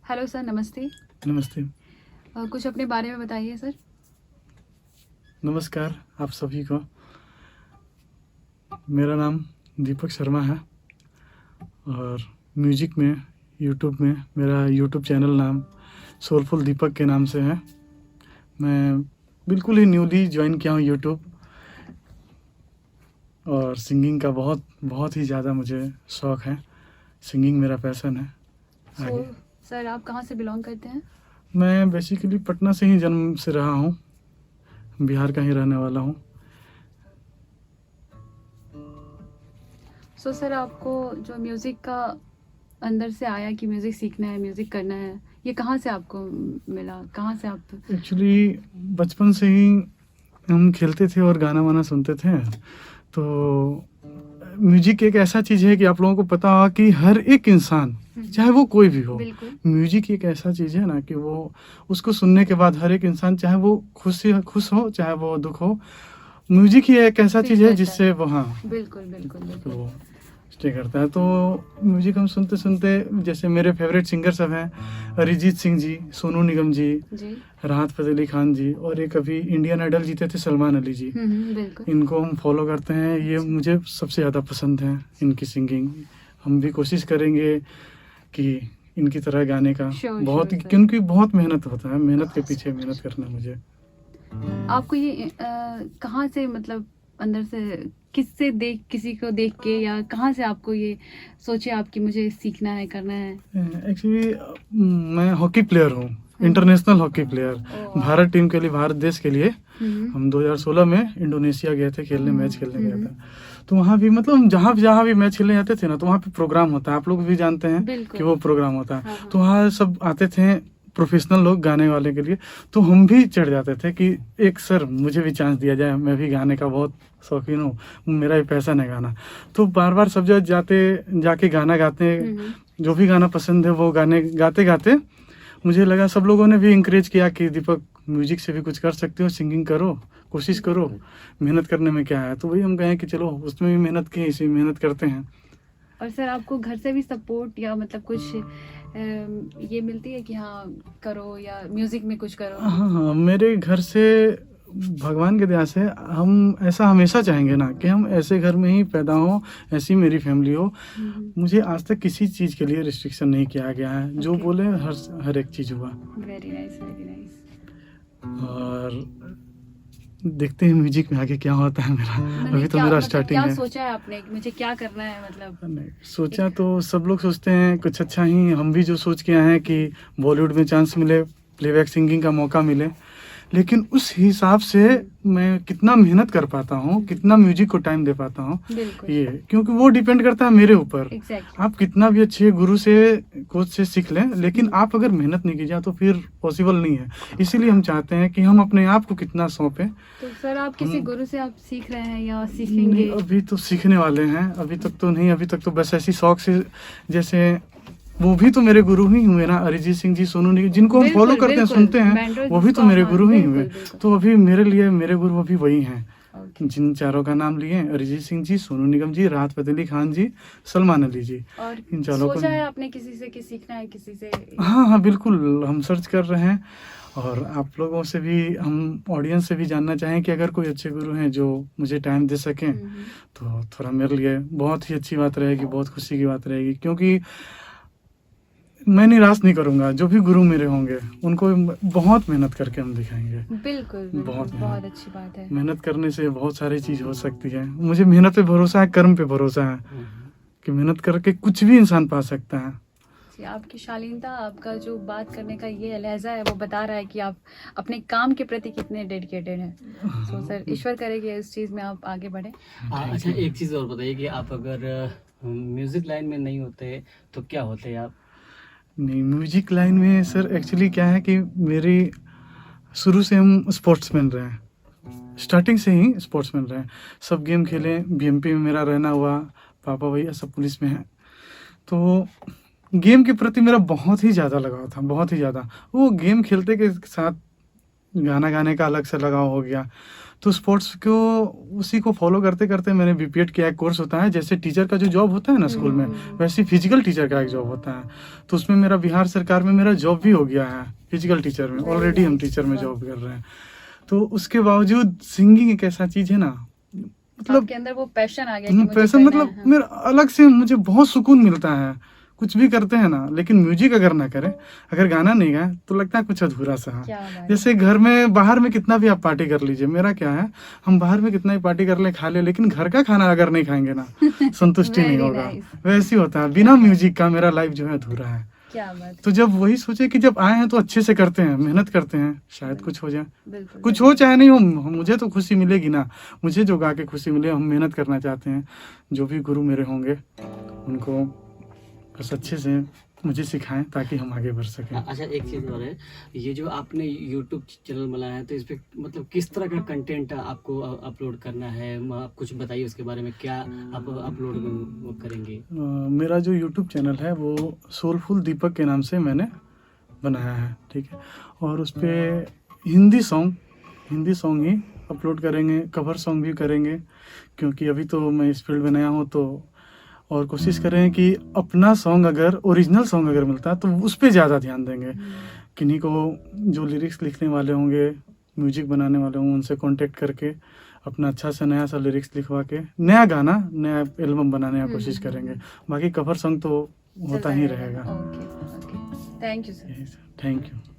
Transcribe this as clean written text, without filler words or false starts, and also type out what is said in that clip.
Hello sir, नमस्ते। नमस्ते। कुछ अपने बारे में बताइए सर। नमस्कार आप सभी को। मेरा नाम दीपक शर्मा है और म्यूजिक में यूट्यूब में मेरा यूट्यूब चैनल नाम सोलफुल दीपक के नाम से है। मैं बिल्कुल ही न्यूली ज्वाइन किया हूँ यूट्यूब और सिंगिंग का बहुत बहुत ही ज़्यादा मुझे शौक़ है। सिंगिंग मेरा पैशन है। आगे सर आप कहाँ से बिलोंग करते हैं? मैं बेसिकली पटना से ही जन्म से रहा हूँ, बिहार का ही रहने वाला हूँ। सर आपको जो म्यूज़िक का अंदर से आया कि म्यूज़िक सीखना है, म्यूज़िक करना है, ये कहाँ से आपको मिला? कहाँ से आप? एक्चुअली बचपन से ही हम खेलते थे और गाना वाना सुनते थे। तो म्यूजिक एक ऐसा चीज़ है कि आप लोगों को पता होगा कि हर एक इंसान चाहे वो कोई भी हो, म्यूजिक एक ऐसा चीज़ है ना कि वो उसको सुनने के बाद हर एक इंसान चाहे वो खुश हो चाहे वो दुख हो, म्यूजिक ही एक ऐसा चीज़ है जिससे वो हाँ बिल्कुल तो स्टे करता है। तो म्यूजिक हम सुनते सुनते जैसे मेरे फेवरेट सिंगर सब हैं अरिजीत सिंह जी, सोनू निगम जी, राहत फ़तेह अली खान जी और एक अभी इंडियन आइडल जीते थे सलमान अली जी। इनको हम फॉलो करते हैं। ये मुझे सबसे ज़्यादा पसंद है इनकी सिंगिंग। हम भी कोशिश करेंगे कि इनकी तरह गाने का बहुत क्योंकि बहुत मेहनत होता है, मेहनत के पीछे मेहनत करना। मुझे आपको ये कहाँ से मतलब अंदर से किसी को देख के या कहाँ से आपको ये सोचे आपकी मुझे सीखना है, करना है? एक्चुअली मैं हॉकी प्लेयर हूँ, international hockey player. Bharat team के लिए, भारत देश के लिए हम 2016 में इंडोनेशिया गए थे खेलने, मैच खेलने गया था। तो वहाँ भी मतलब जहाँ भी मैच खेलने जाते थे ना, तो वहाँ पे प्रोग्राम होता है। आप लोग भी जानते हैं कि वो प्रोग्राम होता है। तो वहाँ सब आते थे प्रोफेशनल लोग गाने वाले के लिए। तो हम भी चढ़ जाते थे कि एक सर मुझे भी चांस दिया जाए, मैं भी गाने का बहुत शौकीन हूँ, मेरा भी पैशन है गाना। तो बार बार सब जगह जाके गाना गाते, जो भी गाना पसंद है वो गाने गाते गाते मुझे लगा सब लोगों ने भी इंकरेज किया कि दीपक म्यूजिक से भी कुछ कर सकते हो, सिंगिंग करो, कोशिश करो, मेहनत करने में क्या है। तो वही हम कहें कि चलो उसमें भी मेहनत की, इसी मेहनत करते हैं। और सर आपको घर से भी सपोर्ट या मतलब कुछ ये मिलती है कि हाँ करो या म्यूजिक में कुछ करो? हाँ, मेरे घर से भगवान के दया से हम ऐसा हमेशा चाहेंगे ना कि हम ऐसे घर में ही पैदा हो, ऐसी मेरी फैमिली हो। मुझे आज तक किसी चीज़ के लिए रिस्ट्रिक्शन नहीं किया गया है। जो बोले हर एक चीज़ हुआ। Very nice. और देखते हैं म्यूजिक में आगे क्या होता है मेरा। अभी तो मेरा स्टार्टिंग है। क्या सोचा है आपने मुझे क्या करना है? मतलब नहीं सोचा तो सब लोग सोचते हैं कुछ अच्छा ही। हम भी जो सोच के आए हैं कि बॉलीवुड में चांस मिले, प्लेबैक सिंगिंग का मौका मिले, लेकिन उस हिसाब से मैं कितना मेहनत कर पाता हूँ, कितना म्यूजिक को टाइम दे पाता हूँ, ये क्योंकि वो डिपेंड करता है मेरे ऊपर। आप कितना भी अच्छे गुरु से, कोच से सीख लें, लेकिन आप अगर मेहनत नहीं कीजिए तो फिर पॉसिबल नहीं है। इसीलिए हम चाहते हैं कि हम अपने आप को कितना सौंपें। तो सर आप किसी गुरु से आप सीख रहे हैं या सीखेंगे? अभी तो सीखने वाले हैं, अभी तक तो नहीं। अभी तक तो बस ऐसी शौक से, जैसे वो भी तो मेरे गुरु ही हुए ना, अरिजीत सिंह जी, सोनू निगम, जिनको हम फॉलो करते हैं, सुनते हैं, वो भी तो मेरे गुरु ही हुए। तो अभी मेरे लिए मेरे गुरु अभी वही हैं, जिन चारों का नाम लिए, अरिजीत सिंह जी, सोनू निगम जी, राहत फ़तेह अली खान जी, सलमान अली जी। और इन चारों को सोचा है आपने किसी से कि सीखना है किसी से? हाँ बिल्कुल, हम सर्च कर रहे हैं। और आप लोगों से भी, हम ऑडियंस से भी जानना चाहें कि अगर कोई अच्छे गुरु हैं जो मुझे टाइम दे सकें तो थोड़ा मेरे लिए बहुत ही अच्छी बात रहेगी, बहुत खुशी की बात रहेगी। क्योंकि मैं निराश नहीं करूंगा, जो भी गुरु मेरे होंगे उनको बहुत मेहनत करके हम दिखाएंगे। बिल्कुल बहुत अच्छी बात है। मेहनत करने से बहुत सारी चीज़ हो सकती है। मुझे मेहनत पे भरोसा है, कर्म पे भरोसा है कि मेहनत करके कुछ भी इंसान पा सकता है। आपकी शालीनता, आपका जो बात करने का ये लहजा है, वो बता रहा है कि आप अपने काम के प्रति कितने डेडिकेटेड हैं। सो सर ईश्वर करे कि इस चीज़ में आप आगे बढ़े। अच्छा एक चीज़ और बताइए कि आप अगर म्यूज़िक लाइन में नहीं होते तो क्या होते आप? नहीं, म्यूजिक लाइन में सर एक्चुअली क्या है कि मेरी शुरू से हम स्पोर्ट्समैन रहे हैं, स्टार्टिंग से ही स्पोर्ट्समैन रहे हैं। सब गेम खेले, बीएमपी में मेरा रहना हुआ, पापा भैया सब पुलिस में हैं। तो गेम के प्रति मेरा बहुत ही ज़्यादा लगाव था, बहुत ही ज़्यादा। वो गेम खेलते के साथ गाना गाने का अलग से लगाव हो गया। तो स्पोर्ट्स को उसी को फॉलो करते करते मैंने बीपीएड किया। एक कोर्स होता है जैसे टीचर का जो जॉब होता है ना स्कूल में, वैसे फिजिकल टीचर का एक जॉब होता है। तो उसमें मेरा बिहार सरकार में मेरा जॉब भी हो गया है फिजिकल टीचर में। ऑलरेडी हम टीचर में जॉब कर रहे हैं। तो उसके बावजूद सिंगिंग एक ऐसा चीज है ना, मतलब आपके अंदर वो पैशन आ गया कि मुझे पैशन, करना मतलब है, हाँ। मेरा अलग से मुझे बहुत सुकून मिलता है। कुछ भी करते हैं ना, लेकिन म्यूजिक अगर ना करें, अगर गाना नहीं गाए तो लगता है कुछ अधूरा सा है। क्या बात है। जैसे घर में बाहर में कितना भी आप पार्टी कर लीजिए, मेरा क्या है, हम बाहर में कितना ही पार्टी कर ले खा ले, लेकिन घर का खाना अगर नहीं खाएंगे ना संतुष्टि नहीं Very होगा। nice. वैसे ही होता है, बिना म्यूजिक का मेरा लाइफ जो है अधूरा है। क्या बात है। तो जब वही सोचे कि जब आए हैं तो अच्छे से करते हैं, मेहनत करते हैं, शायद कुछ हो जाए। बिल्कुल कुछ हो चाहे नहीं हो, मुझे तो खुशी मिलेगी ना। मुझे जो गा के खुशी मिले, हम मेहनत करना चाहते हैं। जो भी गुरु मेरे होंगे उनको बस अच्छे से मुझे सिखाएं ताकि हम आगे बढ़ सकें। अच्छा, एक चीज़ और है, ये जो आपने यूट्यूब चैनल बनाया है तो इस पे मतलब किस तरह का कंटेंट आपको अपलोड करना है, आप कुछ बताइए उसके बारे में। क्या आप अपलोड करेंगे? मेरा जो यूट्यूब चैनल है वो सोलफुल दीपक के नाम से मैंने बनाया है, ठीक है। और उस पर हिंदी सॉन्ग ही अपलोड करेंगे, कवर सॉन्ग भी करेंगे, क्योंकि अभी तो मैं इस फील्ड में नया हूँ। तो और कोशिश करें कि अपना सॉन्ग अगर ओरिजिनल सॉन्ग अगर मिलता है तो उस पर ज़्यादा ध्यान देंगे। किन्हीं को जो लिरिक्स लिखने वाले होंगे, म्यूजिक बनाने वाले होंगे, उनसे कांटेक्ट करके अपना अच्छा सा नया सा लिरिक्स लिखवा के नया गाना, नया एल्बम बनाने की कोशिश करेंगे। बाकी कवर सॉन्ग तो होता ही रहेगा। Okay, thank you sir. Thank you.